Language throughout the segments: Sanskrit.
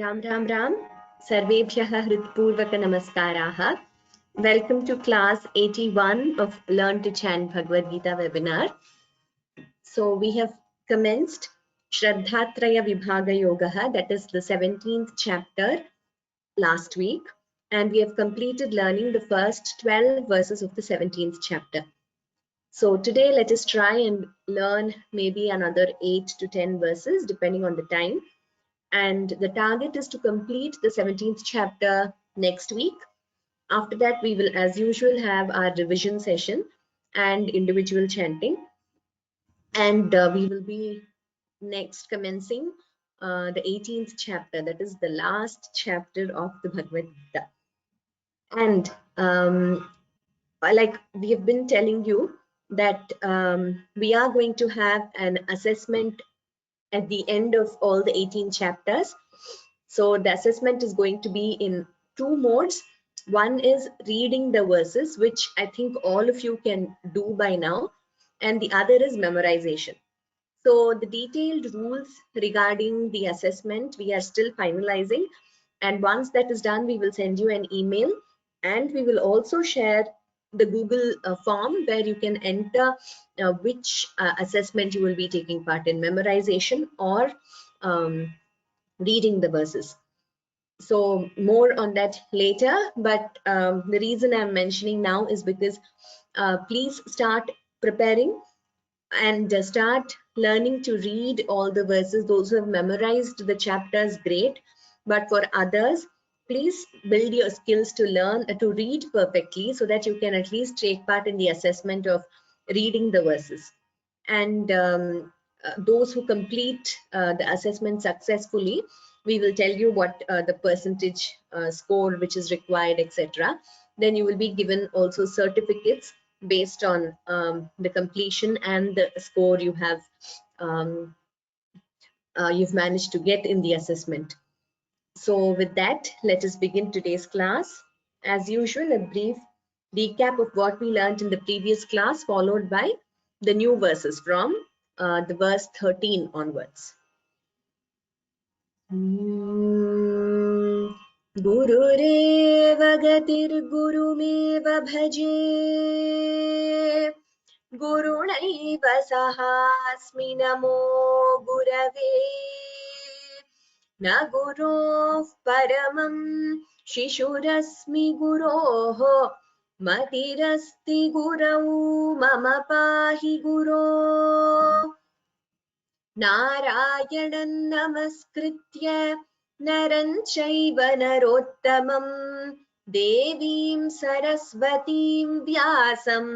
राम राम राम सर्वेभ्यः हृत्पूर्वक नमस्काराः. Welcome to class 81 of Learn to Chant Bhagavad Gita webinar. So we have commenced Shraddhatraya Vibhaga Yogaha, that is the 17th chapter last week, and we have completed learning the first 12 verses of the 17th chapter. So today let us try and learn maybe another 8 to 10 verses depending on the time. And the target is to complete the 17th chapter next week. After that, we will, as usual, have our revision session and individual chanting. And we will be next commencing the 18th chapter, that is the last chapter of the Bhagavad Gita. And like we have been telling you that we are going to have an assessment at the end of all the 18 chapters. So the assessment is going to be in two modes. One is reading the verses, which I think all of you can do by now, and the other is memorization. So the detailed rules regarding the assessment we are still finalizing, and once that is done, we will send you an email, and we will also share the Google form where you can enter which assessment you will be taking part in, memorization or reading the verses. So more on that later, but the reason I'm mentioning now is because please start preparing and start learning to read all the verses. Those who have memorized the chapters, great, but for others, please build your skills to learn to read perfectly so that you can at least take part in the assessment of reading the verses. And those who complete the assessment successfully, we will tell you what the percentage score which is required, etc. Then you will be given also certificates based on the completion and the score you have you've managed to get in the assessment. So with that, let us begin today's class. As usual, a brief recap of what we learned in the previous class, followed by the new verses from the verse 13 onwards. Gurureva gatir gurumeva bhaje Gurunaiva sahasmi namo gurave Na guroh paramam shishurasmi guroh Matirasti gurau mama pahi guroh Narayanan namaskritya naran chaiva narottamam Devim sarasvatim vyasam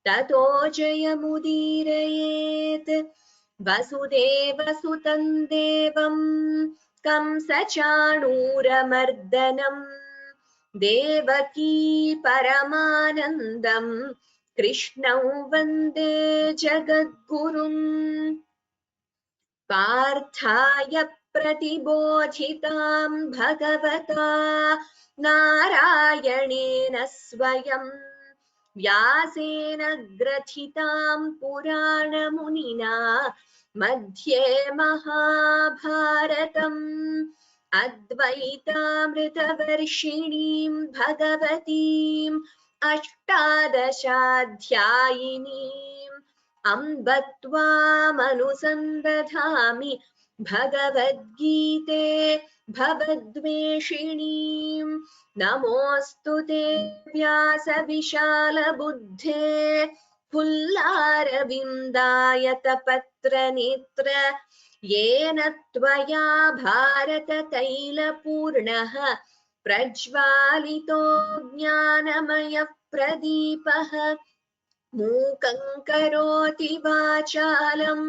tato jayamudirayet Vasudeva sutam devam kamsa chanuramardanam Devaki paramanandam Krishnau vande jagadgurum Parthaya pratibodhitam bhagavata Narayanena swayam Vyasena grathitam purana munina Madhye mahabharatam Advaitamritavarshinim bhagavatim Ashtadashadhyayinim Ambatvam-anusandadhami Bhagavad-gite Bhavadveshinim Namostute Vyasa-vishala-buddhe Pullara-vindayata-patra-netra Yena tvaya bharata-taila-purnaha Prajvalito jnanamaya-pradipaha Mukam karoti vachalam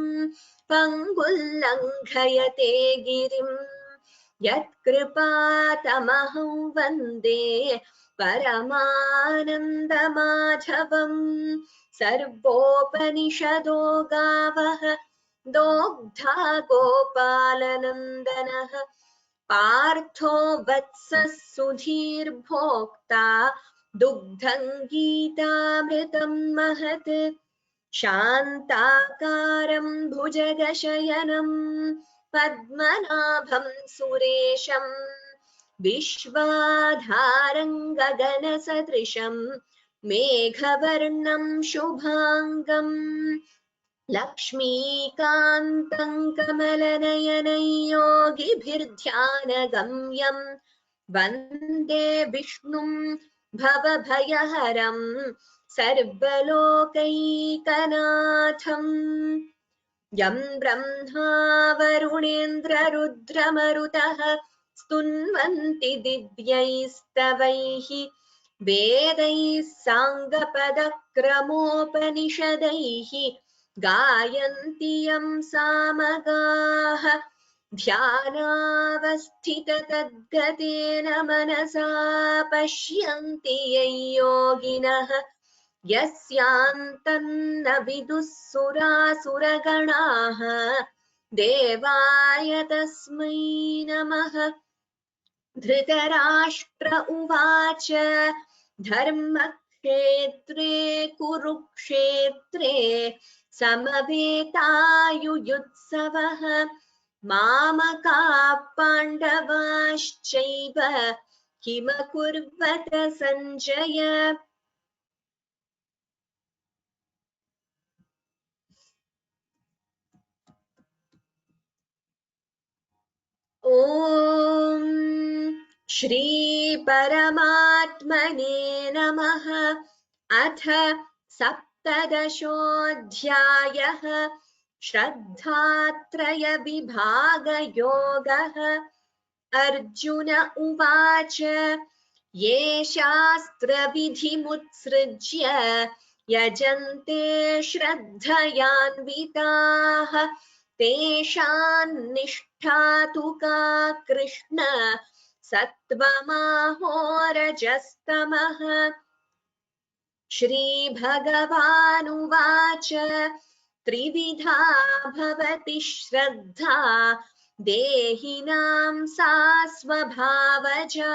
Pangullanghayate girim Yatkripatamaham vande Paramanandamadhavam Sarvopanishado gavah Dogdha gopalanandanaha Partho vatsas sudhir bhokta Dugdham Geetamritam Mahat Shantakaram Bhujagashyanam पद्मनाभं सुरेशं विश्वाधारं गगनसदृशं मेघवर्णं शुभांगं लक्ष्मीकान्तं कमलनयनं योगिभिर्ध्यानगम्यं वन्दे विष्णुं भवभयहरं सर्वलोकैकनाथम् यं ब्रह्मा वरुणेन्द्ररुद्रमरुतः स्तुन्वन्ति दिव्यैस्तवैः वेदैः साङ्गपदक्रमोपनिषदैः गायन्ति यं सामगाः ध्यानावस्थिततद्गतेन मनसा पश्यन्ति यं योगिनः यस्यान्तन्न विदुः सुरासुरगणाः देवाय तस्मै नमः। धृतराष्ट्र उवाच धर्मक्षेत्रे कुरुक्षेत्रे समवेतायुयुत्सवः मामकाः पाण्डवाश्चैव किमकुर्वत सञ्जय। ॐ श्री परमात्मने नमः। अथ सप्तदशोऽध्यायः श्रद्धात्रयविभागयोगः। अर्जुन उवाच ये शास्त्रविधिमुत्सृज्य यजन्ते श्रद्धयान्विताः तेषां निष्ठा तु का कृष्ण सत्त्वमाहो रजस्तमः। श्रीभगवानुवाच त्रिविधा भवति श्रद्धा देहिनां सा स्वभावजा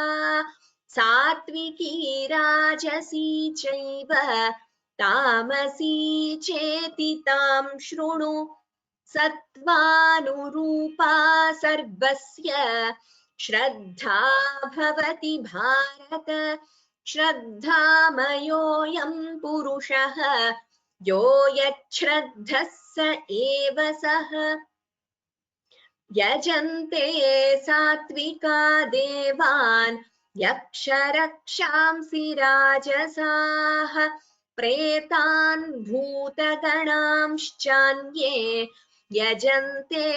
सात्विकी राजसी चैव तामसी चेति तां शृणु। सत्त्वानुरूपा सर्वस्य श्रद्धा भवति भारत। श्रद्धामयोऽयं पुरुषः यो यच्छ्रद्धः स एव सः। यजन्ते सात्विका देवान् यक्षरक्षांसि राजसाः प्रेतान् भूतगणांश्चान्ये यजन्ते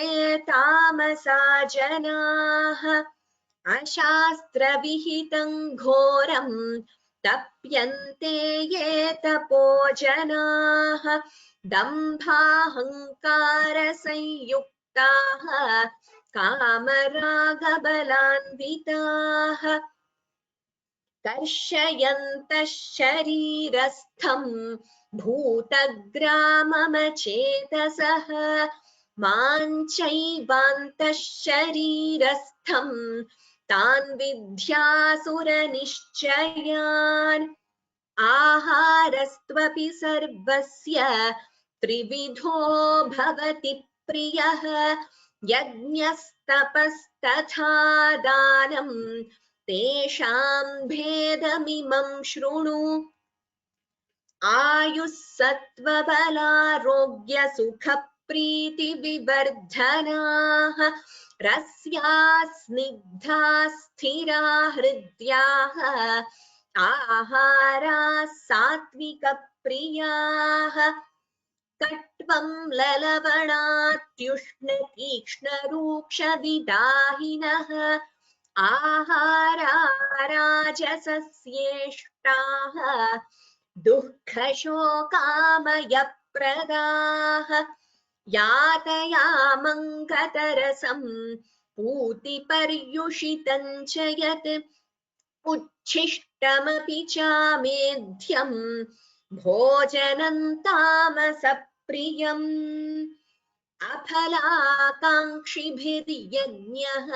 तामसा जनाः। अशास्त्रविहितं घोरं तप्यन्ते ये तपो जनाः दम्भाहङ्कारसंयुक्ताः कामरागबलान्विताः कर्षयन्तः शरीरस्थं भूतग्राममचेतसः माञ्चैवान्तः शरीरस्थं तान् विद्यासुरनिश्चयान्। आहारस्त्वपि सर्वस्य त्रिविधो भवति प्रियः यज्ञस्तपस्तथा दानं तेषां भेदमिमं शृणु। आयुः सत्त्वबलारोग्यसुखप्रीतिविवर्धनाः रस्याः स्निग्धाः स्थिरा हृद्याः आहाराः सात्विकप्रियाः कट्वं ललवणात्युष्णतीक्ष्णरूक्षविदाहिनः आहारा राजसस्येष्टाः दुःखशोकामयप्रदाः यातयामं गतरसं पूतिपर्युषितं च यत् उच्छिष्टमपि चामेध्यं भोजनं तामसप्रियम्। अफलाकाङ्क्षिभिर्यज्ञः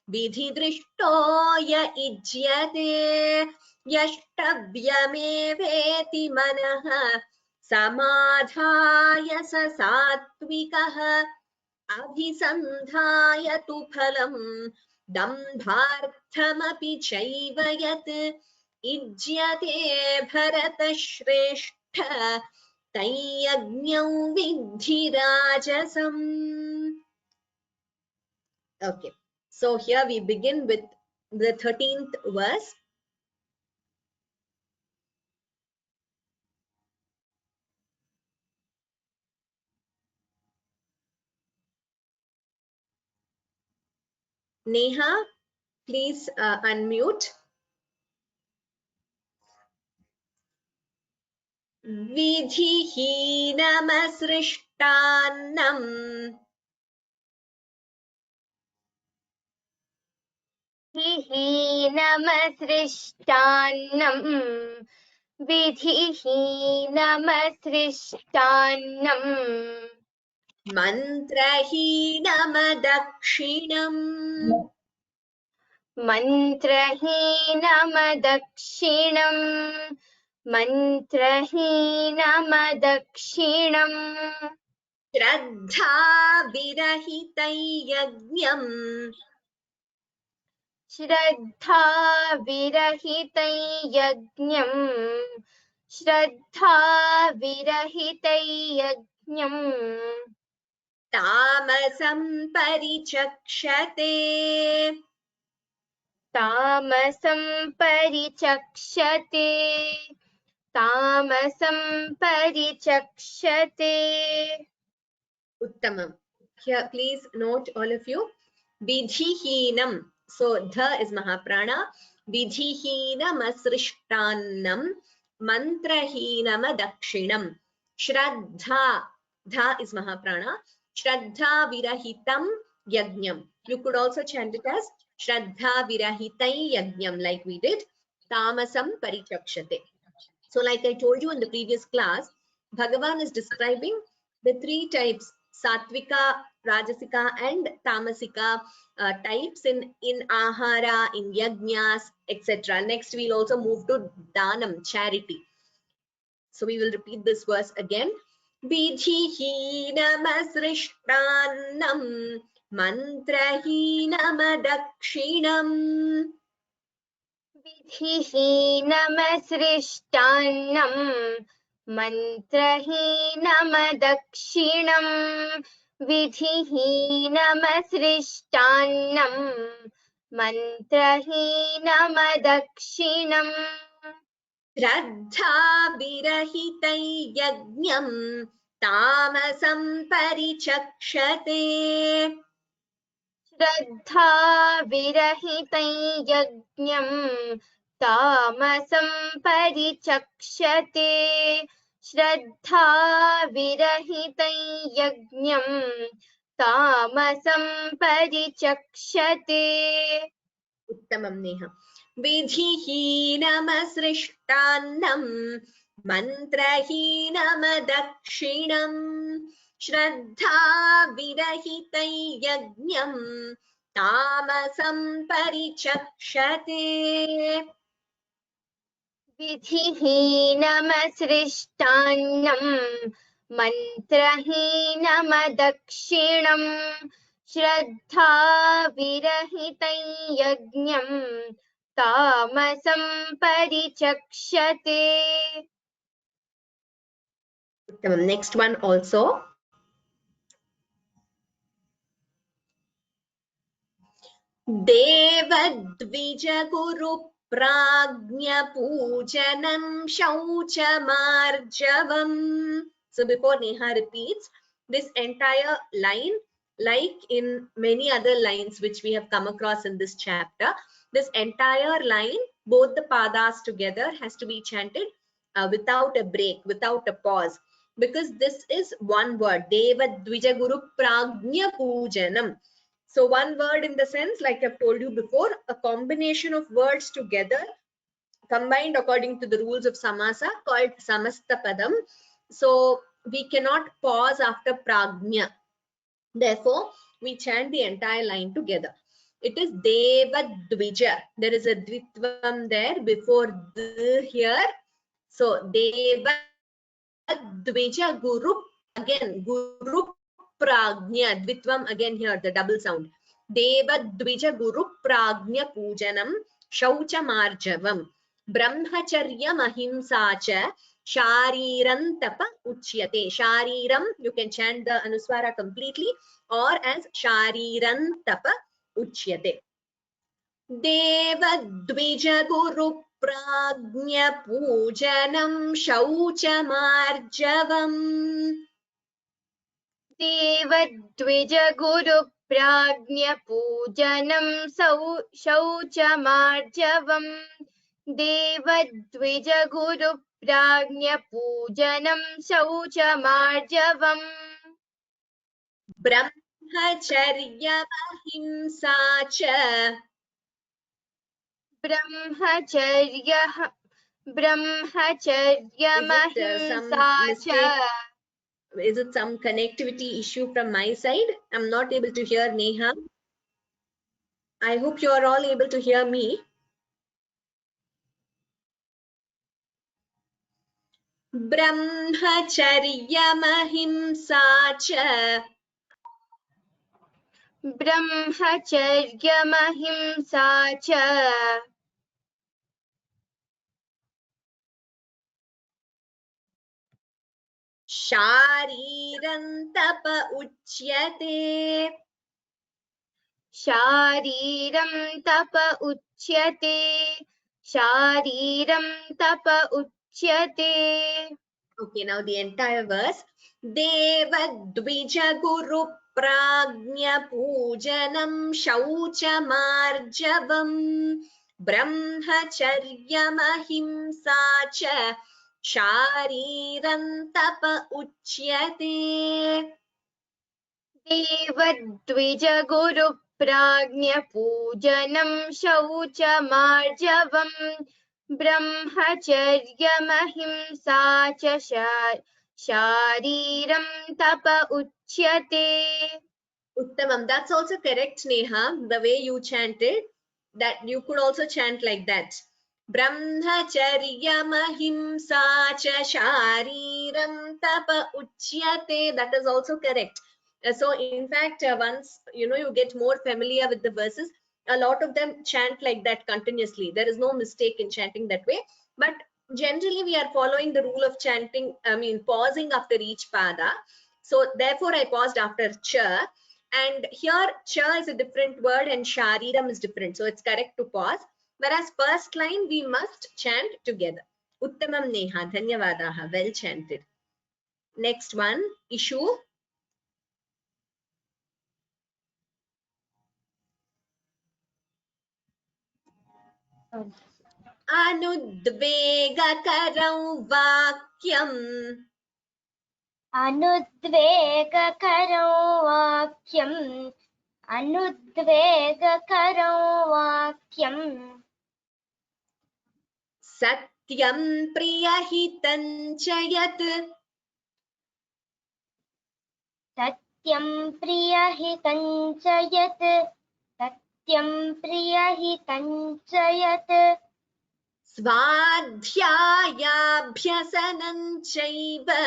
विधिदृष्टो य इज्यते यष्टव्यमेवेति मनः समाधाय स सात्विकः अभिसन्धाय तु फलं दम्भार्थमपि चैव यत् इज्यते भरतश्रेष्ठ तयज्ञौ विद्धि राजसम्. Okay, so here we begin with the 13th verse. Neha, please unmute. विधिहीनमसृष्टान्नम् विधिहीनमसृष्टान्नम् विधिहीनमसृष्टान्नम् मन्त्रहीनमदक्षिणम् मन्त्रहीनमदक्षिणम् मन्त्रहीनमदक्षिणम् श्रद्धाविरहितं यज्ञम् श्रद्धाविरहितं यज्ञम् श्रद्धाविरहितं यज्ञम् तामसं परिचक्षते तामसं परिचक्षते तामसं परिचक्षते. Uttamam. Here please note all of you. Vidhihinam. So dha is Mahaprana. Vidhihinam asrishtannam. Mantrahinam adakshinam. Shraddha. Dha is Mahaprana. Shraddha virahitam yajnam. You could also chant it as Shraddha virahitai yajnam like we did. Tamasam parichakshate. So like I told you in the previous class, Bhagavan is describing the three types, Satvika, Rajasika and Tamasika types in Ahara, in Yajnas, etc. Next we'll also move to Danam, charity. So we will repeat this verse again. Vidhihinam asrishtannam mantrahinam adakshinam. विधिहीनमसृष्टान्नम् मन्त्रहीनमदक्षिणम् विधिहीनमसृष्टान्नम् मन्त्रहीनमदक्षिणम् श्रद्धाविरहितं यज्ञं तामसं परिचक्षते. श्रद्धाविरहितं यज्ञम् तामसं परिचक्षते श्रद्धाविरहितं यज्ञम् तामसं परिचक्षते. उत्तमं नेहा. विधिहीनमसृष्टान्नं मन्त्रहीनमदक्षिणम् श्रद्धाविरहितं यज्ञं तामसं परिचक्षते. विधिहीनमसृष्टान्नम् मन्त्रहीनमदक्षिणम् श्रद्धाविरहितं यज्ञम् तामसं परिचक्षते. Next one also. Devadvijaguru Prajnapujanam Shauchamarjavam. So before Neha repeats this entire line, like in many other lines which we have come across in this chapter, this entire line, both the padas together, has to be chanted without a break, without a pause, because this is one word, Devadvijaguru Prajnapujanam. So one word in the sense, like I've told you before, a combination of words together, combined according to the rules of samasa, called samasta padam. So we cannot pause after prajna. Therefore, we chant the entire line together. It is Devadvija. There is a dvitvam there before the here. So Devadvija Guru, again Guru Pragnya, Dvitvam again here, the double sound. Deva Dvija Guru Pragnya Pujanam Shaucha Marjavam Brahmacharya Mahimsa cha Shariram Tapa Uchyate. Shariram, you can chant the Anuswara completely or as Shariram Tapa Uchyate. Deva Dvija Guru Pragnya Pujanam Shaucha Marjavam. देवद्विज गुरु प्राज्ञ पूजनं शौचमार्जवम् देवद्विज गुरु प्राज्ञ पूजनं शौचमार्जवम् Brahmacharya Ahimsa cha ब्रह्मचर्यमहिंसा च Is it some connectivity issue from my side? I'm not able to hear Neha. I hope you are all able to hear me. Brahmacharya Mahimsa cha ब्रह्मचर्यमहिंसा च Shariram Tapa Uchyate. शारीरं तप उच्यते शारीरं तप उच्यते. Okay, now the entire verse. Deva Dvija Guru Pragnya Pujanam Shaucha Marjavam Brahmacharya Mahimsa cha Shariram Tapa Uchyate. देवद्विज गुरु प्राज्ञ पूजनं शौचमार्जवम् ब्रह्मचर्यमहिंसा च शारीरं तप उच्यते. Uttamam, that's also correct, Neha, the way you chanted, that you could also chant like that. Brahmacharya Mahimsa cha Shariram Tapa Uchyate, that is also correct. So in fact, once you get more familiar with the verses, a lot of them chant like that continuously. There is no mistake in chanting that way. But generally, we are following the rule of chanting, pausing after each pada. So therefore, I paused after cha. And here, cha is a different word and shariram is different. So it's correct to pause. Whereas first line, we must chant together. Uttamam Neha, dhanyavadaha, well chanted. Next one, issue. Anudvegakaram vakyam. अनुद्वेगकरं वाक्यम् अनुद्वेगकरं वाक्यम् Satyam priyahitam cha yat. सत्यं प्रियहितं च यत् सत्यं प्रियहितं च यत् Swadhyayabhyasanam chaiva.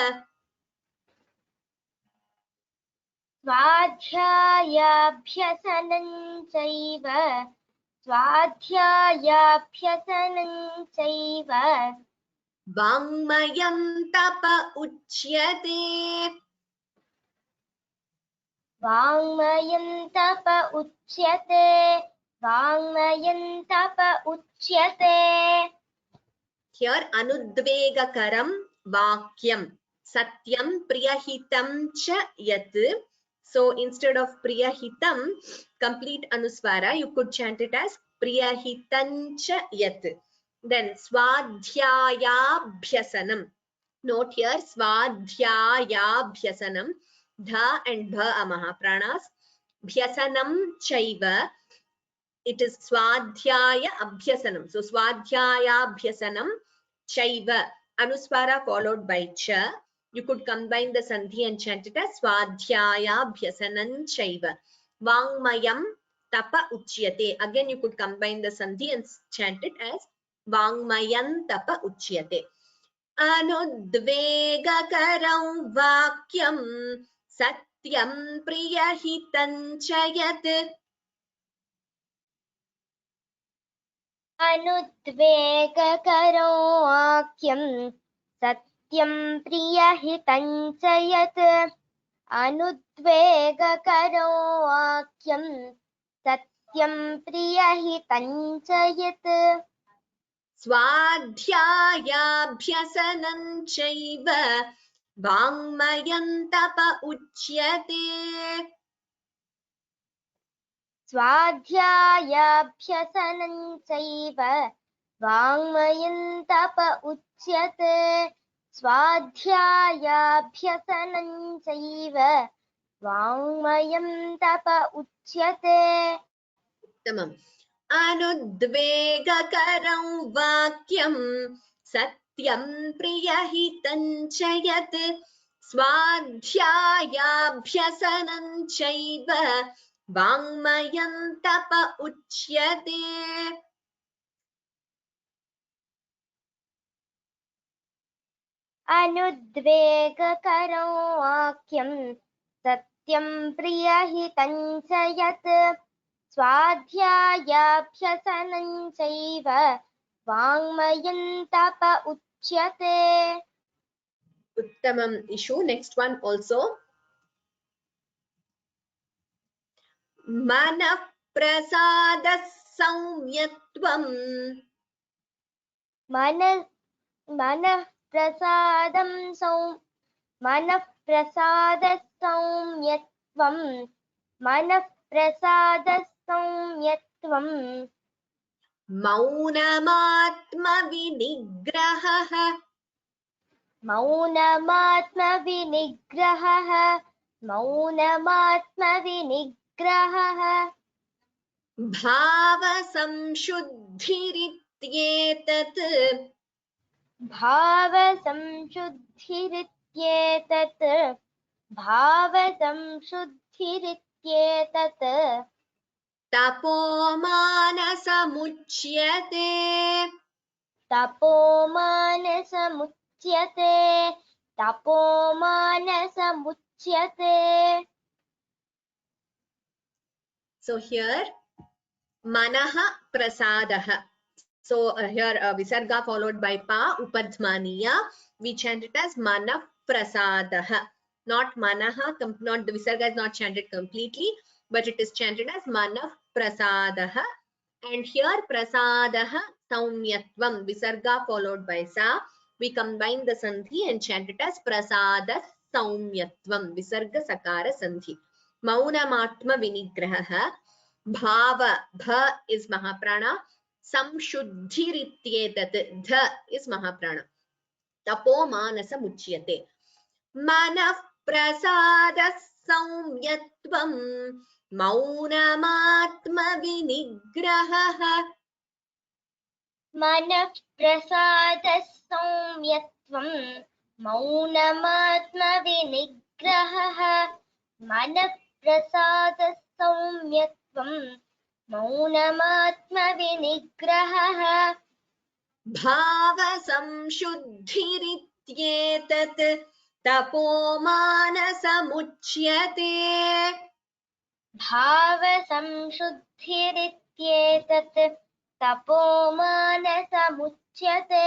स्वाध्यायाभ्यसनं चैव स्वाध्यायाभ्यसनं चैव Vangmayam tapa uchyate. वाङ्मयं तप उच्यते वाङ्मयं तप उच्यते. Here anudvegakaram vakyam. Satyam priyahitam cha yat. So instead of priyahitam, complete anuswara, you could chant it as priyahitam cha yat. Then swadhyayabhyasanam. Note here swadhyayabhyasanam. Dha and bha amaha pranas. Bhyasanam chaiva. It is swadhyaya abhyasanam. So swadhyaya abhyasanam chaiva. Anuswara followed by cha. You could combine the sandhi and chant it as swadhyaya abhyasanam chaiva. Vangmayam tapa uchyate. Again, you could combine the sandhi and chant it as vangmayan tapa uchyate. Anudvegakaram vakyam सत्यं प्रियहितं च यत् अनुद्वेगकरो वाक्यं सत्यं प्रियहितं च यत् अनुद्वेगकरो वाक्यं सत्यं प्रियहितं च यत् स्वाध्यायाभ्यसनं चैव वाङ्मयं तप उच्यते स्वाध्यायाभ्यसनं चैव वाङ्मयं तप उच्यते स्वाध्यायाभ्यसनं चैव वाङ्मयं तप उच्यते उत्तमम् अनुद्वेगकरं वाक्यं सत्यं प्रियहितं च यत् स्वाध्यायाभ्यसनं चैव वाङ्मयं तप उच्यते अनुद्वेगकरो वाक्यं सत्यं प्रियहितं च यत् स्वाध्यायाभ्यसनं चैव वाङ्मयं तप उच्यते उत्तमम् issue. Next one also. मनः प्रसादः सौम्यत्वम् मनः प्रसादः सौम्यत्वं मनः प्रसादः सौम्यत्वं मौनमात्मविनिग्रहः मौनमात्मविनिग्रहः भावसंशुद्धिरित्येतत् भावसंशुद्धिरित्येतत् तपोमानसमुच्यते तपोमानसमुच्यते So here manaha prasadah. So here visarga followed by pa upadhmaniya. We chant it as manah prasadah. Not manaha, not the visarga is not chanted completely, but it is chanted as manah prasadah. And here prasadah saumyatvam, visarga followed by sa. We combine the sandhi and chant it as prasada saumyatvam, visarga sakara sandhi. Maunamatma vinigraha. Bhava, bha is Mahaprana. Samshuddhirityetat, dha is Mahaprana. Tapo manasa muchyate. Manah prasada saumyatvam. Maunamatma vinigraha. मनः प्रसादः सौम्यत्वं मौनमात्मविनिग्रहः मनः प्रसादः सौम्यत्वं मौनमात्मविनिग्रहः भावसंशुद्धिरित्येतत् तपोमानसमुच्यते भावसंशुद्धिरित्येतत् तपोमानसमुच्यते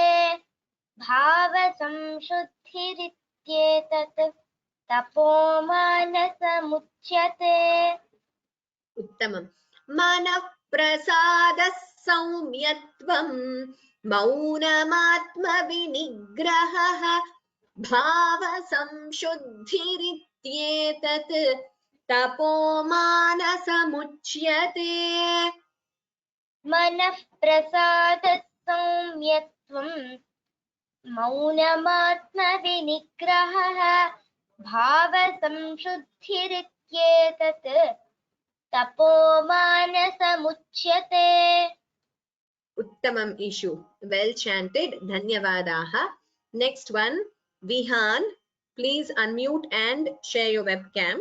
भावसंशुद्धिरित्येतत् तपोमानसमुच्यते उत्तमम् मनः प्रसादः सौम्यत्वं मौनमात्मविनिग्रहः भावसंशुद्धिरित्येतत् तपोमानसमुच्यते मनः प्रसादः सौम्यत्वं मौनमात्मविनिग्रहः भावसंशुद्धिरित्येतत् तपोमानसमुच्यते Uttamam issue. Well chanted. Dhanyavadaha. Next one, Vihan. Please unmute and share your webcam.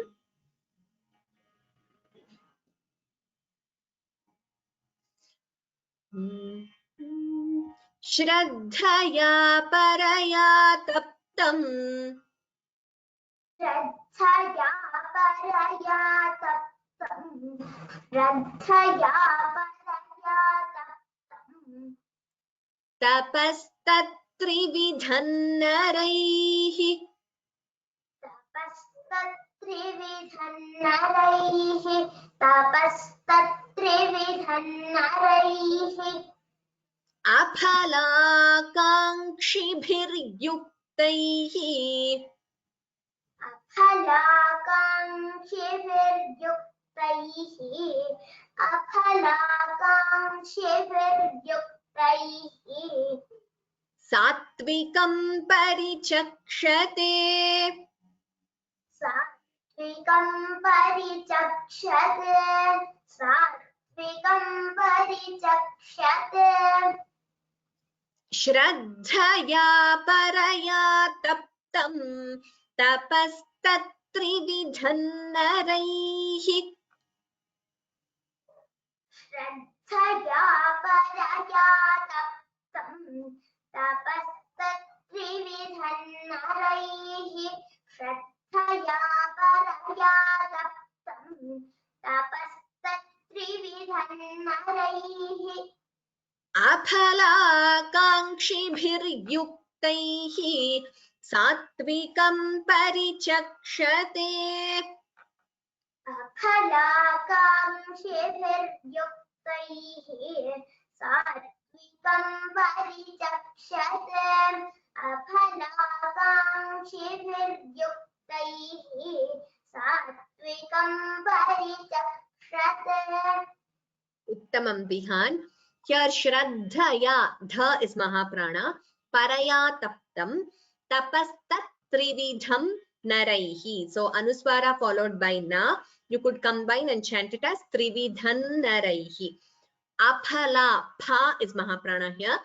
Shraddhaya paraya taptam. श्रद्धया परया तप्तं श्रद्धया परया तप्तं तपस्तत्त्रिविधन्नरैः तपस्तत्त्रिविधन्नरैः अफलाकाङ्क्षिभिर्युक्तैः अफलाकाङ्क्षिभिर्युक्तैः सात्विकं परिचक्षते सात्विकं परिचक्षते सात्विकं परिचक्षते श्रद्धया परया तप्तं तपस्तत्त्रिविधन्नरैः श्रद्धया परया तप्तं तपस्तत्त्रिविधन्नरैः श्रद्धया परया तप्तं तपस्तत्त्रिविधन्नरैः अफलाकाङ्क्षिभिर्युक्तैः सात्विकं परिचक्षते अफलाकाङ्क्षिभिर्युक्तैः सात्विकं परिचक्षते अफलाकाङ्क्षिभिर्युक्तैः सात्विकं परिचक्षते उत्तमं बिहान. Here Shraddhaya, dha is Mahaprana, Paraya Taptam, Tapastat Trividham Naraihi. So Anuswara followed by Na. You could combine and chant it as Trividhan Naraihi. Aphala, Pha is Mahaprana here.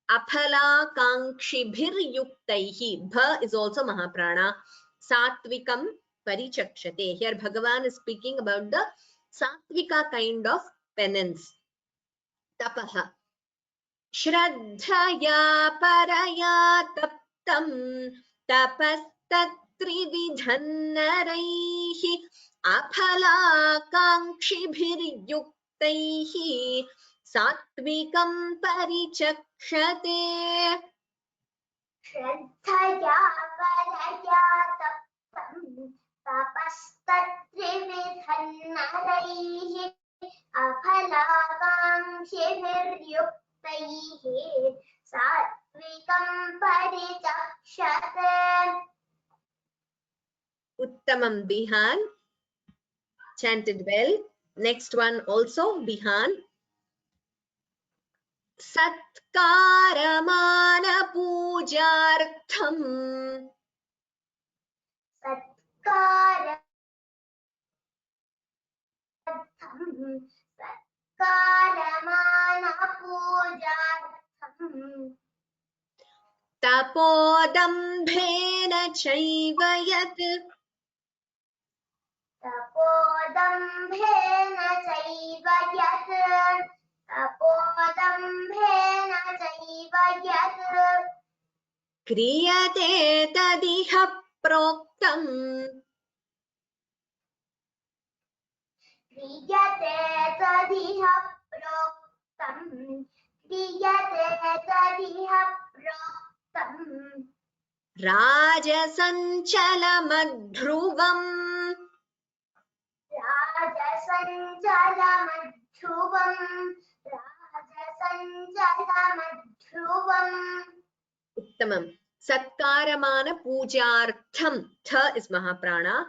Aphala Kankshibhir Yuktaihi. Bha is also Mahaprana. Satvikam Parichakshate. Here Bhagavan is speaking about the Satvika kind of penance. Tapaha. Shraddhaya paraya taptam tapastatrividhannaraihi aphalakankshibhiryuktaihi satvikam parichakshate. श्रद्धया परया तप्तं तपस्तत्त्रिविधन्नरैः अफलाकाङ्क्षिभिर्युक्तैः सात्विकं परिचक्षते. Uttamam Bihan. Chanted well. Next one also Bihan. Satkaramana pujartham सत्कारमानपूजार्थं tapodambhena chaiva yat तपोदम्भेन चैव यत् kriyate tadiha proktam क्रियते तदिह प्रोक्तम् rajasanchalamadhruvam राजसञ्चलमध्रुवम् Uttamam. Satkaramana pujartham. Tha is Mahaprana.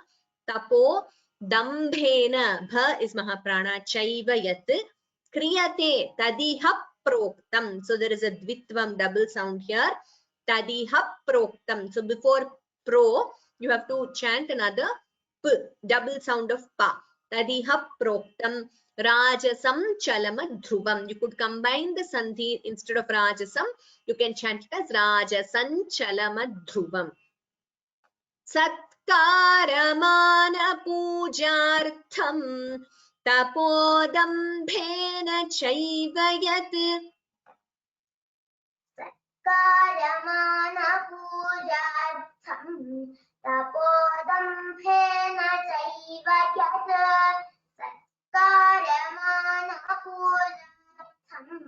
Tapo dambhena. Bha is Mahaprana. Chaiva yat. Kriyate tadiha proktam. So there is a dvitvam double sound here. Tadiha proktam. So before pro, you have to chant another p, double sound of pa. Tadiha proktam. Rajasam chalamadhruvam. You could combine the sandhi instead of rajasam. You can chant it as Rajasan chalamadhruvam. Satkaramana pujartham tapodambhena chaiva yat सत्कारमानपूजार्थं तपोदम्भेन चैव यत् सत्कारमानपूजार्थं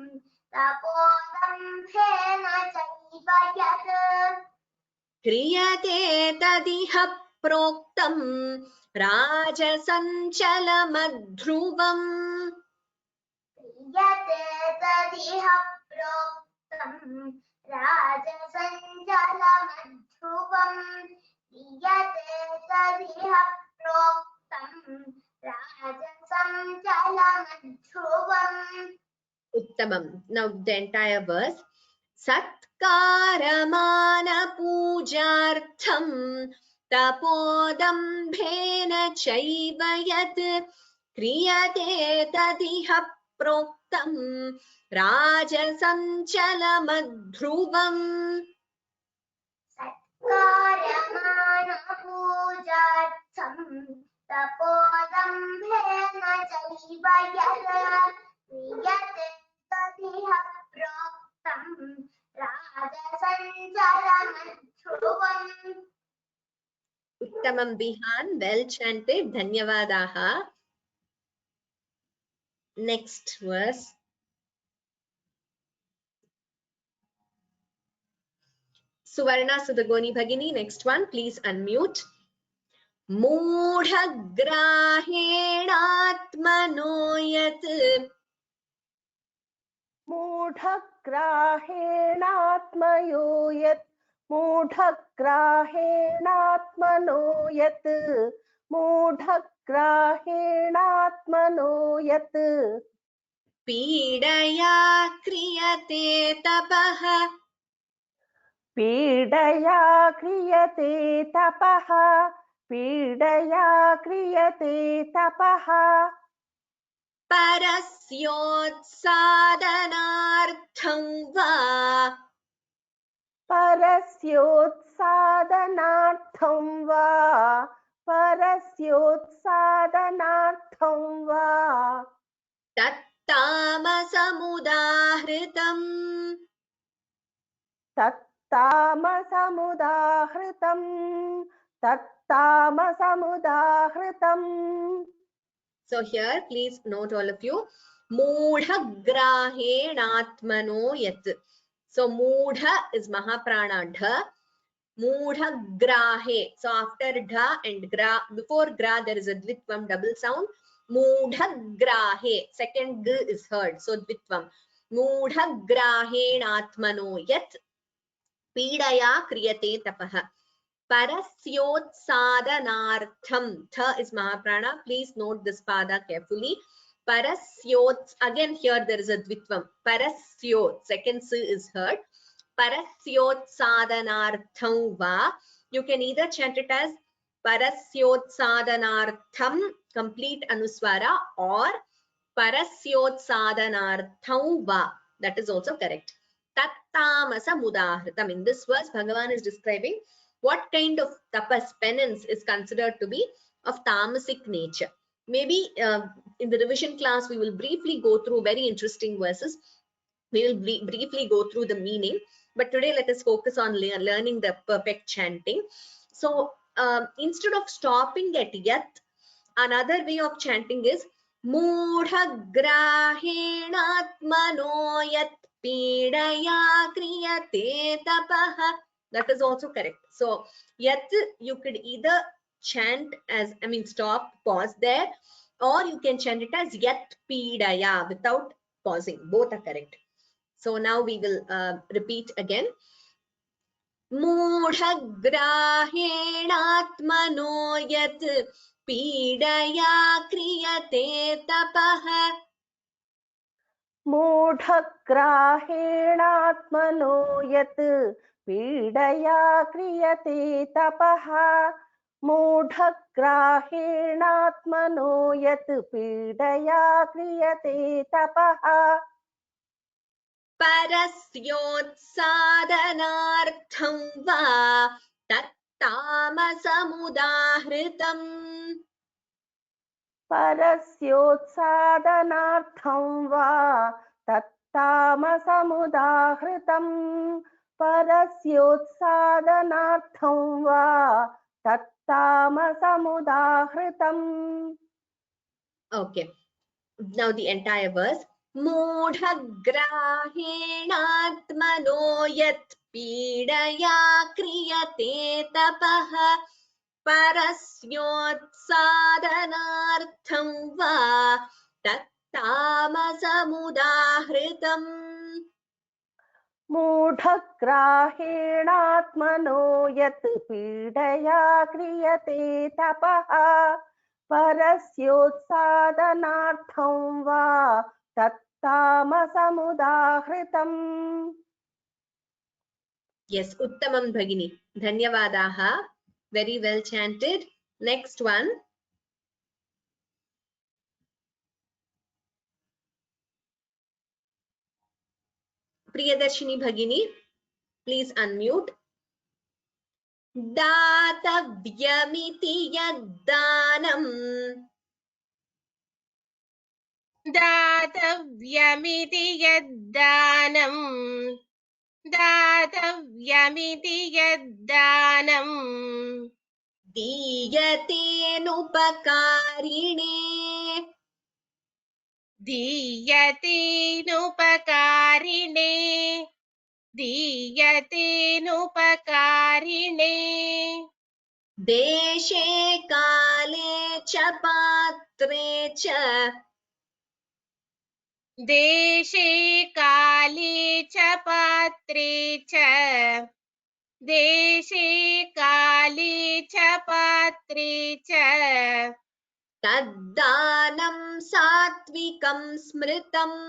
तपोदम्भेन चैव यत् क्रियते तदिह प्रोक्तं राजसञ्चलमध्रुवम् क्रियते तदिह प्रोक्तं राजसञ्चलमध्रुवम् क्रियते तदिह प्रोक्तं राजसञ्चलमध्रुवम् Uttamam. Now the entire verse. Satkaramana-pujartham tapodambhena chaiva yat kriyate tadiha proktam rajasanchalamadhruvam. सत्कारमानपूजार्थं तपोदम्भेन चैव यत् क्रियते तदिह प्रोक्तं राजसञ्चलमध्रुवम् Uttamam Bihan, well chanted. Dhanyavadaha. Next verse. Suvarna Sudagoni Bhagini, next one, please unmute. मूढग्राहेणात्मनो यत् मूढग्राहेणात्मयो यत् मूढग्राहेणात्मनो यत् मूढग्राहेणात्मनो यत् पीडया क्रियते तपः पीडया क्रियते तपः पीडया क्रियते तपः परस्योत्सादनार्थं वा परस्योत्सादनार्थं वा परस्योत्सादनार्थं वा तत्तामसमुदाहृतम् तत्तामसमुदाहृतम् तत्तामसमुदाहृतम्. So here please note all of you, मूढग्राहेणात्मनो yat. So moodha is mahaprana dha, moodhagrahe. So after dha and gra, before gra there is a dvitvam, double sound. Moodhagrahe, second g is heard, so dvitvam. Moodhagrahenatmano yat pidaya kriyate tapaha. Parasyotsādanārtham. Tha is mahaprana. Please note this pada carefully. Parasyots, again here there is a dvitvam. Parasyot, second s is heard. Parasyotsādanārtham va. You can either chant it as Parasyotsādanārtham, complete anuswara, or Parasyotsādanārtham va. That is also correct. Tattamasa mudahritam. In this verse, Bhagavan is describing what kind of tapas, penance, is considered to be of tamasic nature. Maybe in the revision class, we will briefly go through very interesting verses. We will briefly go through the meaning. But today, let us focus on learning the perfect chanting. So instead of stopping at yat, another way of chanting is Moodhagrahenatmano yat pidaya kriyate tapaha. That is also correct. So yat you could either chant as, stop, pause there, or you can chant it as yat pidaya without pausing. Both are correct. So now we will repeat again. Moodhagrahenatmano yat pidaya kriyate tapaha. मूढग्राहेणात्मनो यत् पीडया क्रियते तपः मूढग्राहेणात्मनो यत् पीडया क्रियते तपः परस्योत्सादनार्थं वा तत्तामसमुदाहृतम् परस्योत्सादनार्थं वा तत्तामसमुदाहृतम् परस्योत्सादनार्थं वा तत्तामसमुदाहृतम्. Okay. Now the entire verse. मूढग्राहेणात्मनो यत् पीडया क्रियते तपः परस्योत्सादनार्थं वा तत्तामसमुदाहृतम्. मूढग्राहेणात्मनो यत् पीडया क्रियते तपः परस्योत्सादनार्थं वा तत्तामसमुदाहृतम्. Yes, Uttamam Bhagini. Dhanyavadaha. Very well chanted. Next one. Priyadarshini Bhagini, please unmute. दातव्यमिति यद्दानम् दातव्यमिति यद्दानम् दातव्यमिति यद्दानम् दीयतेनुपकारिणे दीयतेनुपकारिणे दीयतेनुपकारिणे देशे काले च पात्रे च देशे काले च पात्रे च देशे काले च पात्रे च तद्दानं सात्विकं स्मृतम्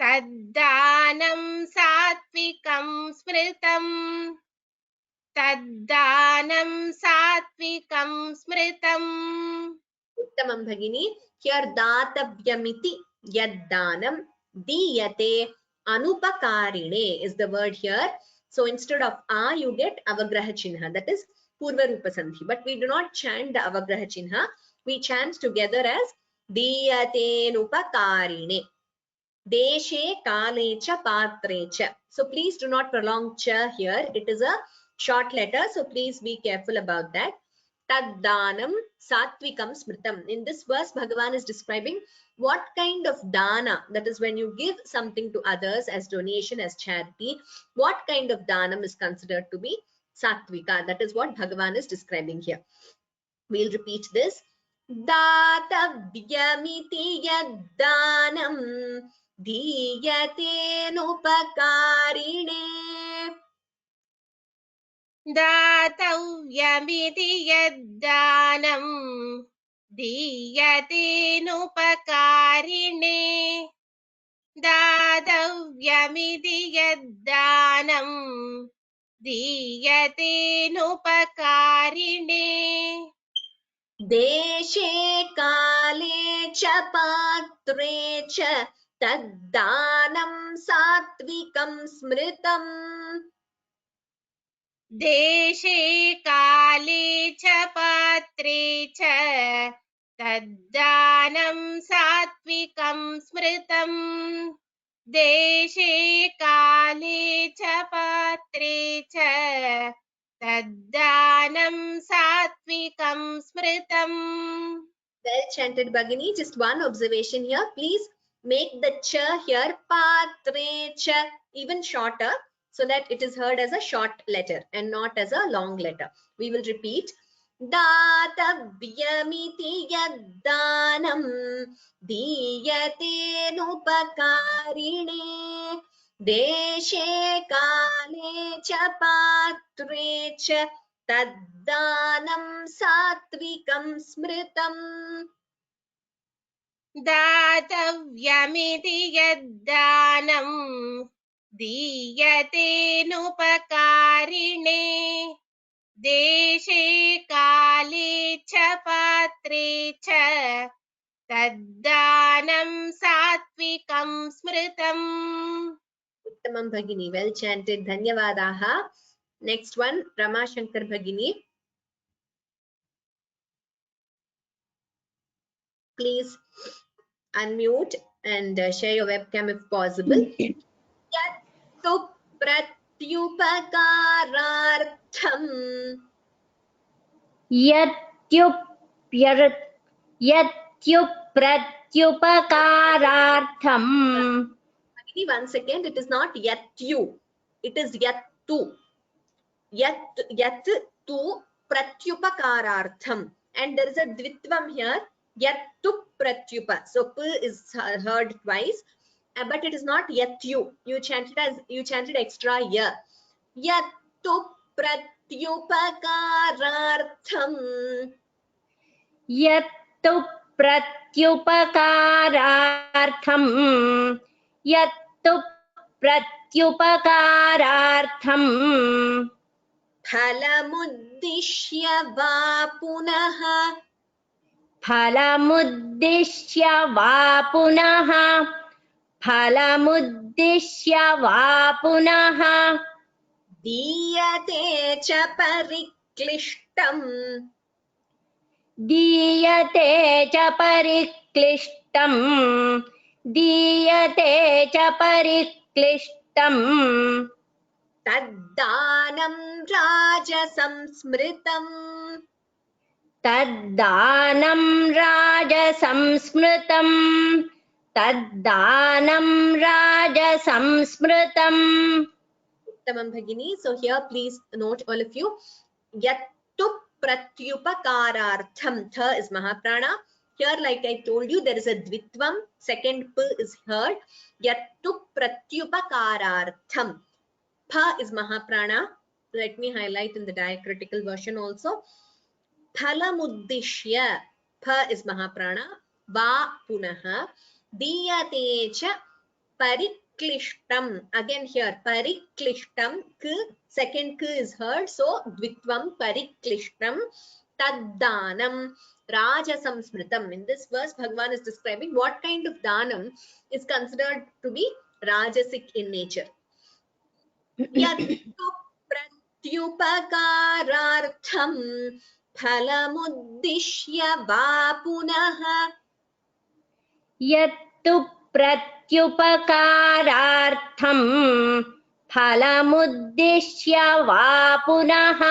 तद्दानं सात्विकं स्मृतम् तद्दानं सात्विकं स्मृतम्. उत्तमं भगिनी. Here दातव्यमिति यद्दानं दीयते anupakarine is the word here. So instead of a you get avagraha chinha, that is purva rupa sandhi, but we do not chant the avagraha chinha, we chant together as diyate nupakarine deshe kale cha patre cha. So please do not prolong cha here, it is a short letter, so please be careful about that. Taddanam satvikam smritam. In this verse, Bhagavan is describing what kind of dana, that is when you give something to others as donation, as charity, what kind of danam is considered to be satvika. That is what Bhagavan is describing here. We'll repeat this. Datavyamiti yaddanam diyate nupakarine. दातव्यमिति यद्दानं दीयतेनुपकारिणे दातव्यमिति यद्दानं दीयतेनुपकारिणे देशे काले च पात्रे च तद्दानं सात्विकं स्मृतम्. देशे काले च पात्रे च तद्दानं सात्विकं स्मृतम् देशे काले च पात्रे च तद्दानं सात्विकं स्मृतम्. Well chanted Bhagini. Just one observation here. Please make the cha here patre cha even shorter, so that it is heard as a short letter and not as a long letter. We will repeat. Datavyamiti yaddanam diyate nupakarine deshe kale cha patre cha तद्दानं सात्विकं स्मृतम्. दातव्यमिति यद्दानं दीयतेनुपकारिणे देशे काले च पात्रे च तद्दानं सात्विकं स्मृतम्. उत्तमं भगिनी. Well chanted. धन्यवादाः. Next one, Rama Shankar Bhagini. Please unmute and share your webcam if possible. Yattu yatyupakaraartham. यत्युप्रत्युपकारार्थं Once again, it is not yatyu, it is yattu. Yat tu pratyupakarartham, and there is a dvitvam here, yattu pratyupa. So p is heard twice, but it is not yatyu. You chanted extra ya. Yattu pratyupakarartham. यत्तु प्रत्युपकारार्थं यत्तु प्रत्युपकारार्थं फलमुद्दिश्य वा पुनः फलमुद्दिश्य वा पुनः फलमुद्दिश्य वा पुनः दीयते च परिक्लिष्टम् दीयते च परिक्लिष्टम् दीयते च परिक्लिष्टम् तद्दानं राजसंस्मृतम् तद्दानं राजसंस्मृतम् तद्दानं राजसंस्मृतम् उत्तमं भगिनी. So here please note all of you, yattu pratyupakarartham, tha is mahaprana. Here, like I told you, there is a dvitvam, second p is heard. Yattu pratyupakarartham, pha is mahaprana. Let me highlight in the diacritical version also. Phalamuddishya, pha is mahaprana, va punaha, diyate cha pariklishtam. Again here, pariklishtam, k, second k is heard, so dvitvam pariklishtam, taddanam rajasamsmritam. In this verse, Bhagavan is describing what kind of danam is considered to be rajasic in nature. Yattu pratyupakarartham phalamuddishya va punaha. यत्तु प्रत्युपकारार्थं फलमुद्दिश्य वा पुनः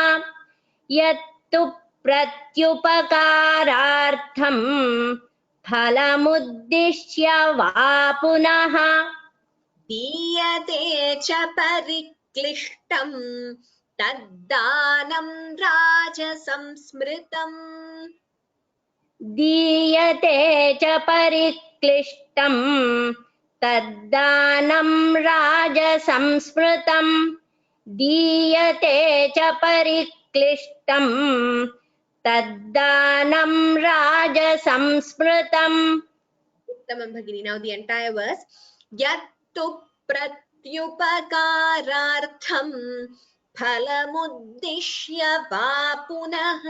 यत्तु प्रत्युपकारार्थं फलमुद्दिश्य वा पुनः दीयते च परिक्लिष्टम् तद्दानं राजसंस्मृतम् दीयते च परिक्लिष्टम् तद्दानं राजसंस्मृतम् दीयते च परिक्लिष्टम् तद्दानं राजसंस्मृतम्. उत्तमं भगिनी. Now the entire verse. यत्तु प्रत्युपकारार्थं फलमुद्दिश्य वा पुनः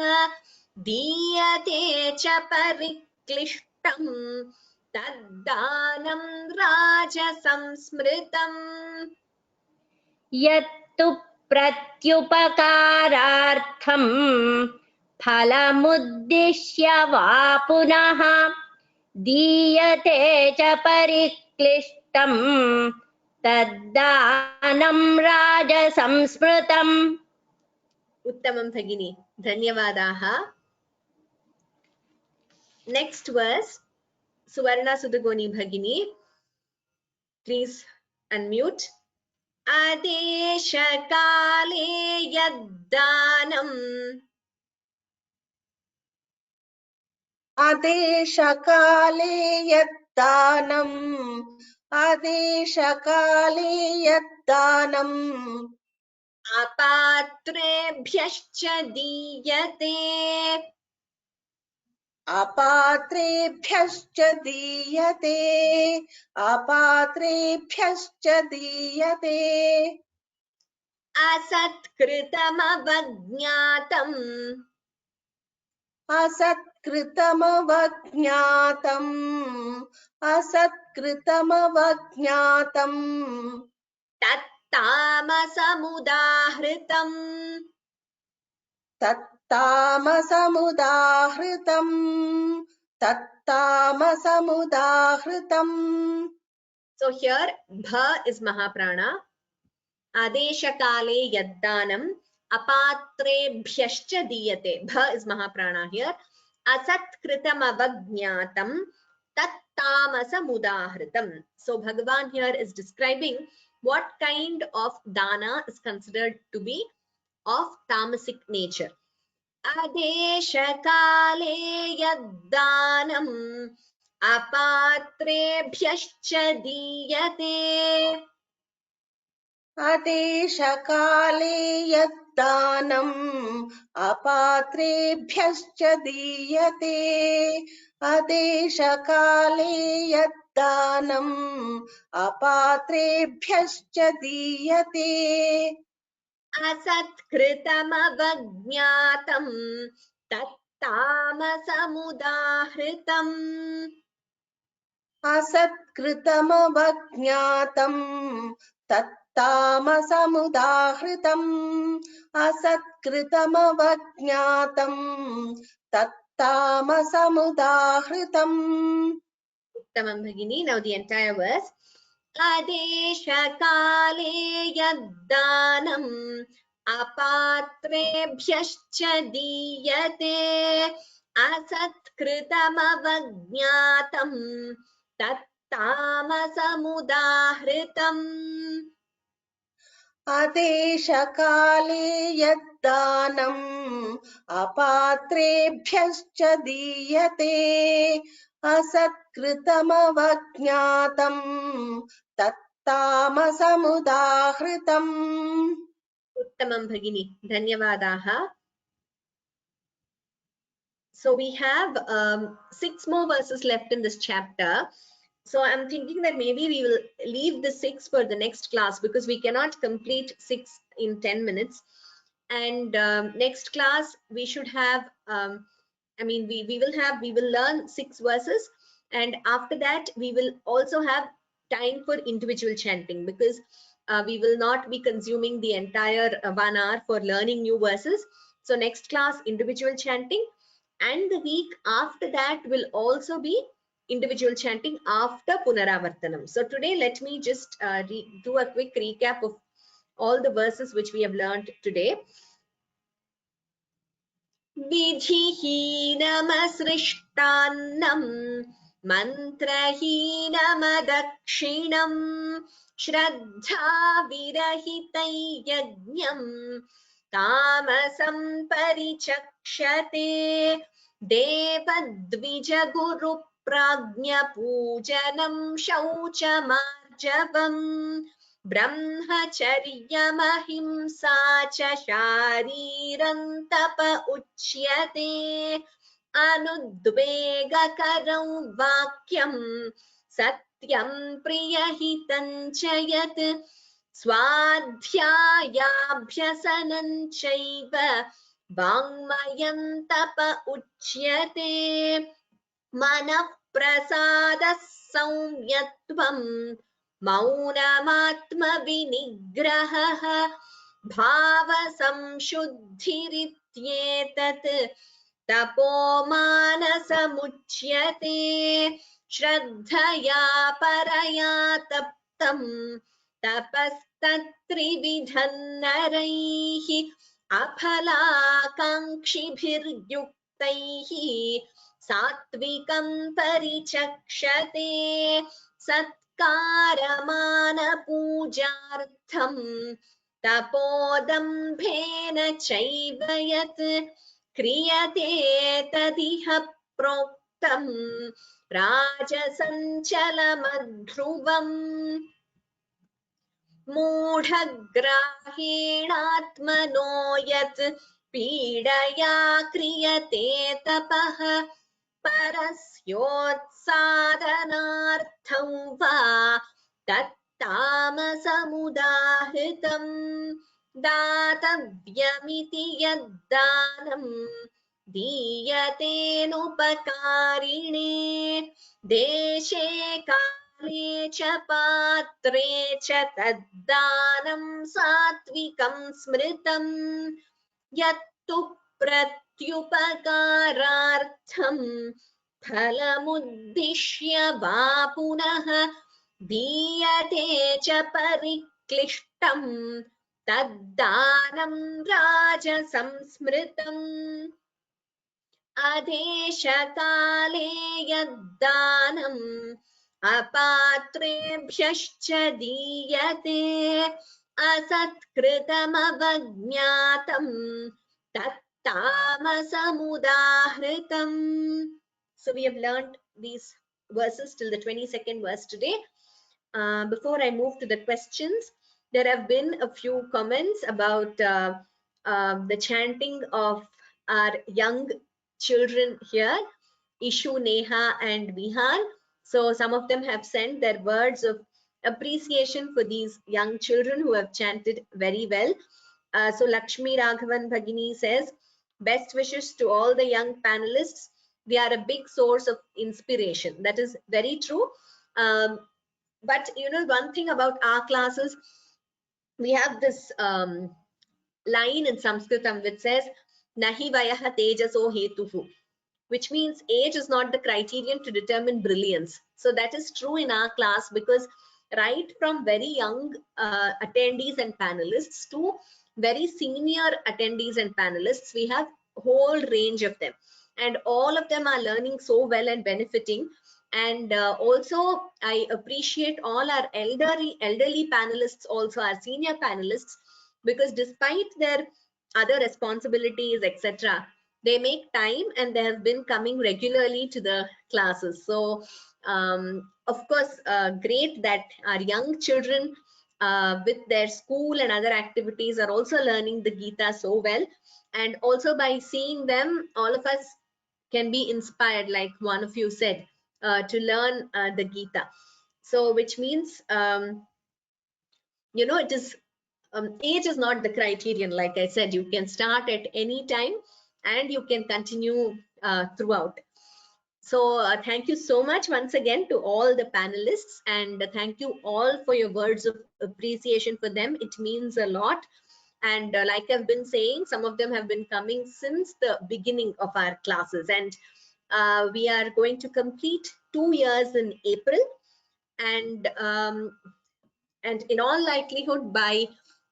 दीयते च परिक्लिष्टम् तद्दानं राजसंस्मृतम्. यत्तु प्रत्युपकारार्थं फलमुद्दिश्य वा पुनः दीयते च परिक्लिष्टम् तद्दानं राजसंस्मृतम्. उत्तमं भगिनी, धन्यवादाः. Next verse, Suvarna Sudagoni Bhagini, please unmute. Adesha kale yaddanam आदेशकाले यद्दानम् आदेशकाले यद्दानम् apatrebhyascha diyate अपात्रेभ्यश्च दीयते अपात्रेभ्यश्च दीयते asatkrtamavajnatam असत्कृतमवज्ञातम् असत्कृतमवज्ञातम् tattamasamudahritam तत्तामसमुदाहृतम् तत्तामसमुदाहृतम्. So here bha is mahaprana, adeshakale yaddanam apatrebhyascha diyate. Bha is Mahaprana here. Asatkritam avagnatam tat tamasa mudahritam. So Bhagavan here is describing what kind of dana is considered to be of tamasic nature. Adeshakale yaddanam apatrebhyascha diyate. अदेशकाले यद्दानम् अपात्रेभ्यश्च दीयते अदेशकाले यद्दानम् अपात्रेभ्यश्च दीयते असत्कृतमवज्ञातं तत्तामसमुदाहृतम् असत्कृतमवज्ञातम् तत्तामसमुदाहृतम् असत्कृतमवज्ञातम् तत्तामसमुदाहृतम् Uttamam Bhagini. Now the entire verse. Adeshakale yaddanam apatrebhyascha diyate asatkrtamavagnatam tattamasamudahritam. अदेशकाले यद्दानम् अपात्रेभ्यश्च दीयते असत्कृतमवज्ञातम् तत्तामसमुदाहृतम् Uttamam Bhagini. Dhanyavadaha. So we have 6 more verses left in this chapter. So I'm thinking that maybe we will leave the 6 for the next class because we cannot complete 6 in 10 minutes. And next class we should have, we will learn 6 verses, and after that we will also have time for individual chanting, because we will not be consuming the entire 1 hour for learning new verses. So next class individual chanting, and the week after that will also be individual chanting after Punaravartanam. So today let me just do a quick recap of all the verses which we have learned today. Vidhihinam mantrahinamadakshinam shraddha virahitai yajñam tamasam parichakshate devadvijaguru prajna pujanam shauchamarjavam ब्रह्मचर्यमहिंसा च शारीरन्तप उच्यते अनुद्वेगकरं वाक्यं सत्यं प्रियहितं च यत् स्वाध्यायाभ्यसनं चैव वाङ्मयं तप उच्यते मनः प्रसादः सौम्यत्वम् मौनमात्मविनिग्रहः भावसंशुद्धिरित्येतत् तपोमानसमुच्यते श्रद्धया परया तप्तं तपस्तत्त्रिविधं नरैः अफलाकाङ्क्षिभिर्युक्तैः सात्विकं परिचक्षते सत्कारमानपूजार्थं तपोदम्भेन चैव यत् क्रियते तदिह प्रोक्तं राजसञ्चलमध्रुवम् मूढग्राहेणात्मनो यत् पीडया क्रियते तपः परस्योत्सादनार्थं वा तत्तामसमुदाहृतम् दातव्यमिति यद्दानं दीयतेनुपकारिणे देशे काले च पात्रे च तद्दानं सात्विकं स्मृतम् यत्तु प्रत्युपकारार्थं फलमुद्दिश्य वा पुनः दीयते च परिक्लिष्ट Kriklishtam Taddanam Raja Samsmritam Adeshakale Yaddanam Apatrebhyascha Diyate Asatkritam Avajñatam Tattamasamudahritam. So we have learned these verses till the 22nd verse today. Before I move to the questions, there have been a few comments about the chanting of our young children here, Ishu, Neha and Vihar. So some of them have sent their words of appreciation for these young children who have chanted very well. So Lakshmi Raghavan Bhagini says, best wishes to all the young panelists. They are a big source of inspiration. That is very true. But you know, one thing about our classes, we have this line in Sanskritam which says, Nahi vayaha tejaso hetuhu, which means age is not the criterion to determine brilliance. So that is true in our class, because right from very young attendees and panelists to very senior attendees and panelists, we have a whole range of them, and all of them are learning so well and benefiting. And also I appreciate all our elderly panelists, also our senior panelists, because despite their other responsibilities, etc., they make time and they have been coming regularly to the classes. So of course, great that our young children with their school and other activities are also learning the Gita so well. And also by seeing them, all of us can be inspired, like one of you said, to learn the Gita. So which means, you know, it is age is not the criterion. Like I said, you can start at any time and you can continue throughout. So thank you so much once again to all the panelists, and thank you all for your words of appreciation for them. It means a lot. And like I've been saying, some of them have been coming since the beginning of our classes, and we are going to complete 2 years in April, and in all likelihood by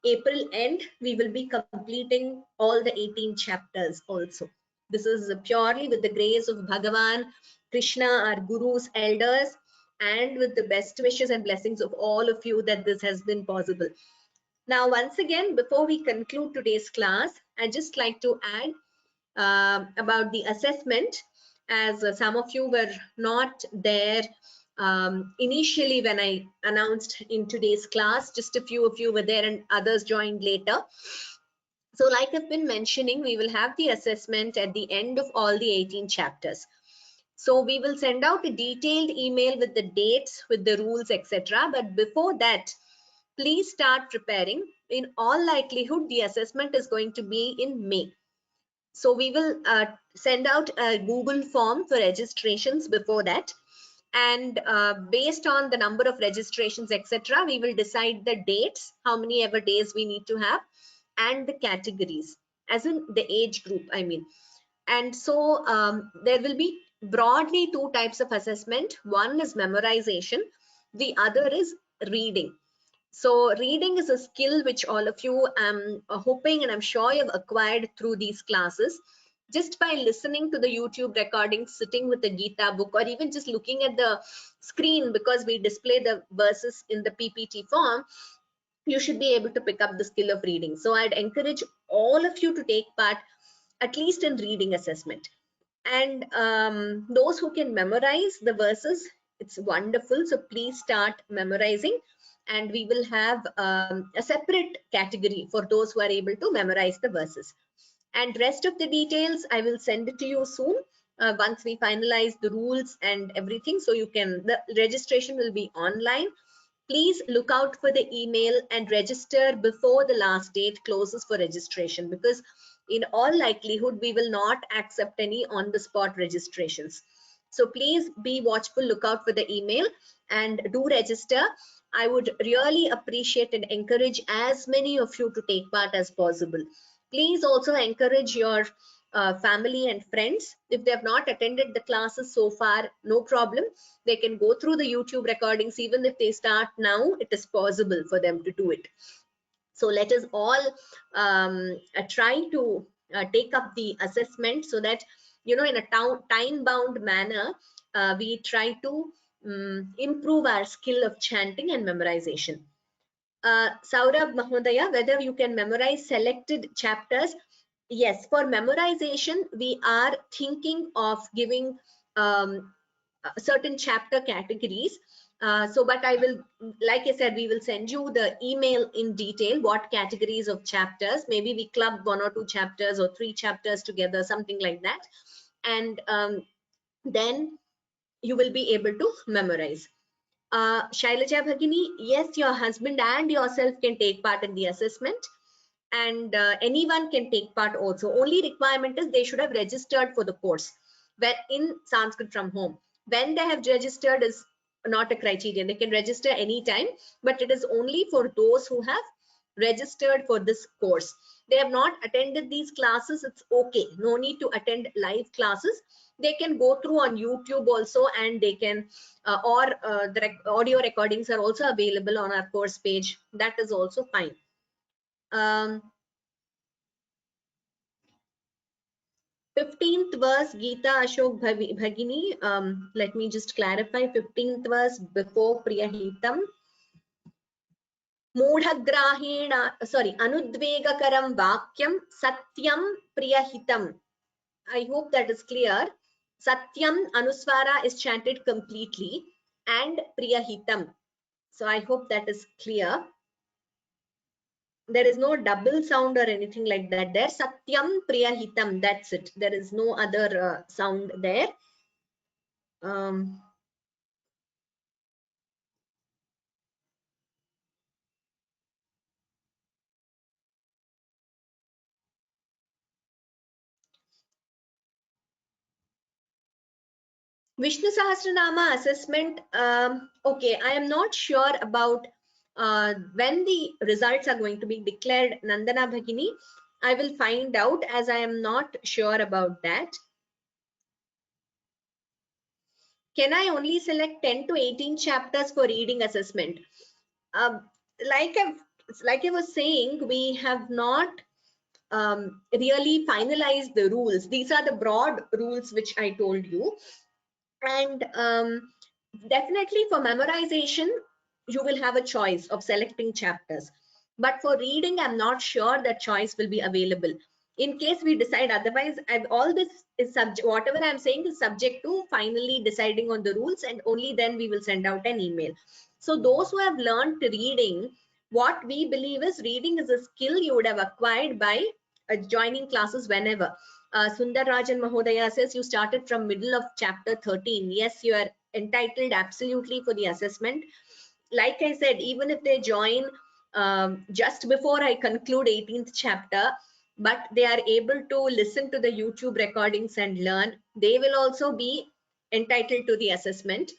April end, we will be completing all the 18 chapters also. This is purely with the grace of Bhagavan, Krishna, our gurus, elders, and with the best wishes and blessings of all of you that this has been possible. Now, once again, before we conclude today's class, I'd just like to add about the assessment, as some of you were not there initially when I announced in today's class. Just a few of you were there and others joined later. So like I've been mentioning, we will have the assessment at the end of all the 18 chapters. So we will send out a detailed email with the dates, with the rules, etc. But before that, please start preparing. In all likelihood, the assessment is going to be in May. So we will send out a Google form for registrations before that. And based on the number of registrations, etc., we will decide the dates, how many ever days we need to have, and the categories, as in the age group, I mean. And so there will be broadly 2 types of assessment. One is memorization, the other is reading. So reading is a skill which all of you I'm hoping and I'm sure you've acquired through these classes. Just by listening to the YouTube recordings, sitting with the Gita book, or even just looking at the screen, because we display the verses in the PPT form, you should be able to pick up the skill of reading. So I'd encourage all of you to take part at least in reading assessment. And those who can memorize the verses, it's wonderful. So please start memorizing, and we will have a separate category for those who are able to memorize the verses. And rest of the details I will send it to you soon once we finalize the rules and everything. So you can, the registration will be online. Please look out for the email and register before the last date closes for registration, because in all likelihood we will not accept any on the spot registrations. So please be watchful, look out for the email and do register. I would really appreciate and encourage as many of you to take part as possible. Please also encourage your family and friends. If they have not attended the classes so far, no problem. They can go through the YouTube recordings. Even if they start now, it is possible for them to do it. So let us all try to take up the assessment, so that, you know, in a time bound manner, we try to improve our skill of chanting and memorization. Saurabh Mahodaya, whether you can memorize selected chapters? Yes, for memorization, we are thinking of giving certain chapter categories. But I will, like I said, we will send you the email in detail, what categories of chapters. Maybe we club 1 or 2 chapters or 3 chapters together, something like that. And then you will be able to memorize. Shailaja Bhagini, yes, your husband and yourself can take part in the assessment, and anyone can take part also. Only requirement is they should have registered for the course where in Sanskrit from Home. When they have registered is not a criterion. They can register anytime, but it is only for those who have registered for this course. They have not attended these classes, it's okay. No need to attend live classes. They can go through on YouTube also, and they can the audio recordings are also available on our course page. That is also fine. 15th verse, Gita Ashok Bhagini. Let me just clarify. 15th verse before Priyahitam. Mudhagrahena, sorry, Anudvegakaram Vakyam Satyam Priyahitam. I hope that is clear. Satyam Anuswara is chanted completely, and Priyahitam. So I hope that is clear. There is no double sound or anything like that there. Satyam Priyahitam, that's it. There is no other sound there. Vishnu Sahasranama assessment. Okay, I am not sure about when the results are going to be declared, Nandana Bhagini. I will find out, as I am not sure about that. Can I only select 10 to 18 chapters for reading assessment? Like I was saying, we have not really finalized the rules. These are the broad rules which I told you. And definitely for memorization, you will have a choice of selecting chapters. But for reading, I'm not sure that choice will be available. In case we decide otherwise, all this is subject, whatever I'm saying is subject to finally deciding on the rules, and only then we will send out an email. So those who have learned reading, what we believe is reading is a skill you would have acquired by joining classes whenever. Sundar Rajan Mahodaya says you started from middle of chapter 13. Yes, you are entitled absolutely for the assessment. Like I said, even if they join just before I conclude 18th chapter, but they are able to listen to the YouTube recordings and learn, they will also be entitled to the assessment.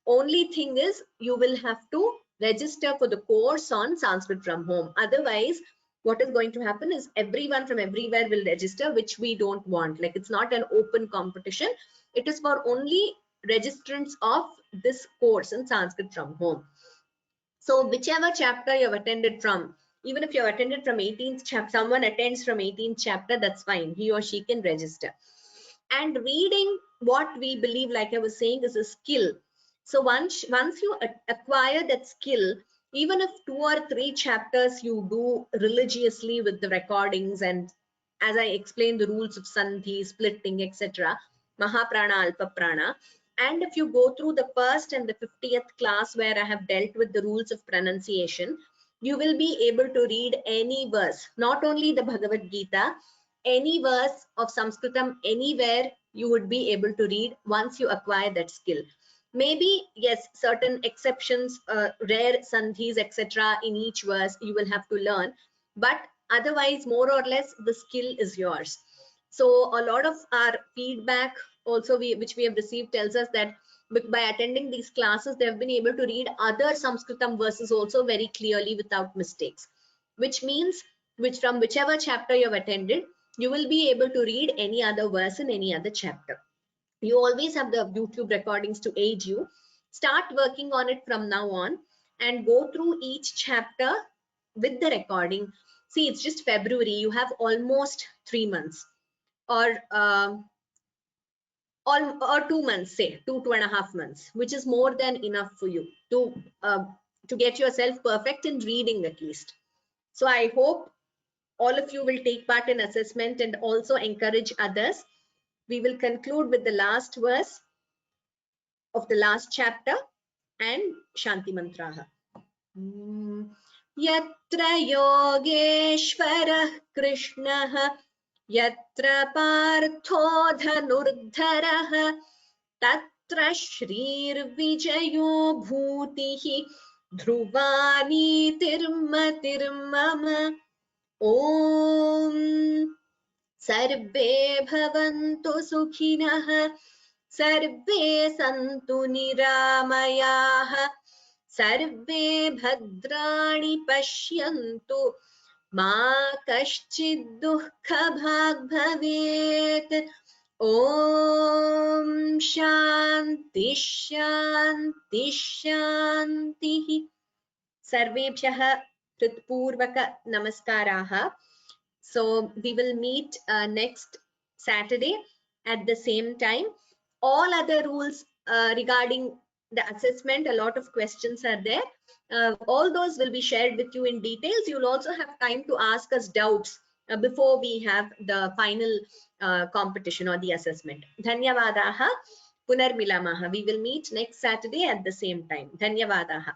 Only thing is, you will have to register for the course on Sanskrit from Home. Otherwise, what is going to happen is everyone from everywhere will register, which we don't want. Like, it's not an open competition. It is for only registrants of this course in Sanskrit from Home. So whichever chapter you have attended from, even if you have attended from 18th chapter, someone attends from 18th chapter, that's fine. He or she can register. And reading, what we believe, like I was saying, is a skill. So once you acquire that skill, even if 2 or 3 chapters you do religiously with the recordings, and as I explained the rules of sandhi, splitting, etc., Mahaprana, Alpaprana, and if you go through the first and the 50th class where I have dealt with the rules of pronunciation, you will be able to read any verse, not only the Bhagavad Gita, any verse of Sanskritam anywhere you would be able to read once you acquire that skill. Maybe, yes, certain exceptions, rare sandhis, etc. in each verse you will have to learn, but otherwise, more or less, the skill is yours. So a lot of our feedback also which we have received tells us that by attending these classes, they have been able to read other Sanskritam verses also very clearly without mistakes, which means from whichever chapter you have attended, you will be able to read any other verse in any other chapter. You always have the YouTube recordings to aid you. Start working on it from now on and go through each chapter with the recording. See, it's just February. You have almost 3 months, or 2 months, say 2.5 months, which is more than enough for you to get yourself perfect in reading at least. So I hope all of you will take part in assessment and also encourage others. We will conclude with the last verse of the last chapter and Shanti Mantraha. Yatra Yogeshwarah Krishnah Yatra Partho Dhanurdharah Tatra Shrir Vijayo Bhutihi Dhruvani Tirmatirmama. Om Sarve Bhavantu Sukhinah Sarve Santu Niramayah Sarve Bhadrani Pashyantu Ma Kaschid Dukkha Bhag Bhavet. Om Shanti Shanti Shanti. Sarvebhyah Kritpurvaka Namaskaraha. So we will meet next Saturday at the same time. All other rules regarding the assessment, a lot of questions are there. All those will be shared with you in details. You'll also have time to ask us doubts before we have the final competition or the assessment. Dhanyavadaha. Punarmilamaha. We will meet next Saturday at the same time. Dhanyavadaha.